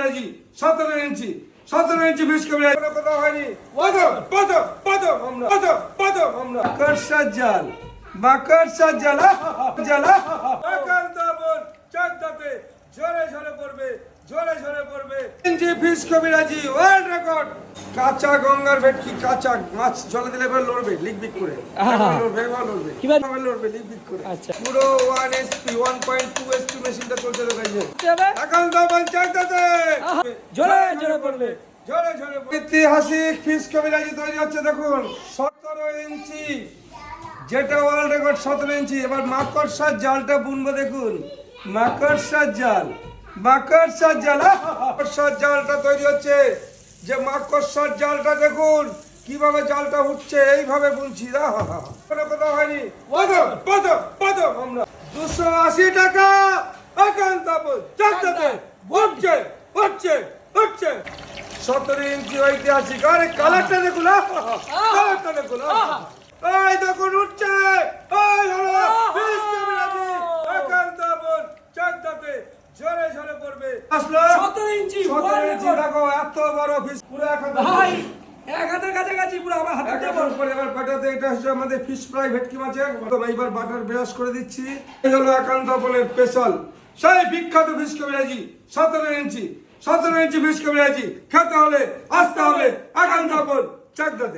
কবিরাজি 17 ইঞ্চি 17 ইঞ্চি ফিস কবিরাজি কোনো কথা হয়নি আমরা মাকড়সার জাল একান্ত আপন চাঁদাতে ঝরে পড়বে ইঞ্চি ফিস কবিরাজি ওয়ার্ল্ড রেকর্ড কাঁচা গঙ্গার ভেটকি কাঁচা মাছ জলে দিলে এবার লড়বে লিকবিক করে লড়বে লিকবিক করে আচ্ছা পুরো 1 এসপি 1.2 এসপি মেশিনটা চলছে দেখাইছে একান্ত আপন চাঁদাতে ঝরে পড়বে ঐতিহাসিক ফিস কবিরাজি তৈরি হচ্ছে দেখুন 17 ইঞ্চি যেটা ওয়ার্ল্ড রেকর্ড 17 ইঞ্চি এবার মাকড়সার জালটা বুনবো দেখুন মাকড়সার জালটা তৈরি হচ্ছে যে মাকড়সার জালটা দেখুন কিভাবে জালটা উঠছে এইভাবে বুনছি কোনো কথা হয়নি আমরা 280 টাকা একান্ত চারটাতে উঠছে 17 ইঞ্চি ঐতিহাসিক আরে কালারটা দেখুন এই দেখুন উঠছে একান্ত চারটাতে ঝরে পড়বে আসলো 17 ইঞ্চি দেখো এত বড় ফিস পুরো ভাই এক হাতের কাছাকাছি পুরো আমার হাতে এবার বাটাতে এটা হচ্ছে আমাদের ফিশ ফ্রাই ভেটকি মাছের এইবার বাটার ব্রাশ করে দিচ্ছি এই হলো একান্ত আপনের স্পেশাল সেই বিখ্যাত ফিশ কবিরাজি 17 ইঞ্চি ফিশ কবিরাজি খেতে হলে আসতে হবে একান্ত আপন চাকদাতে।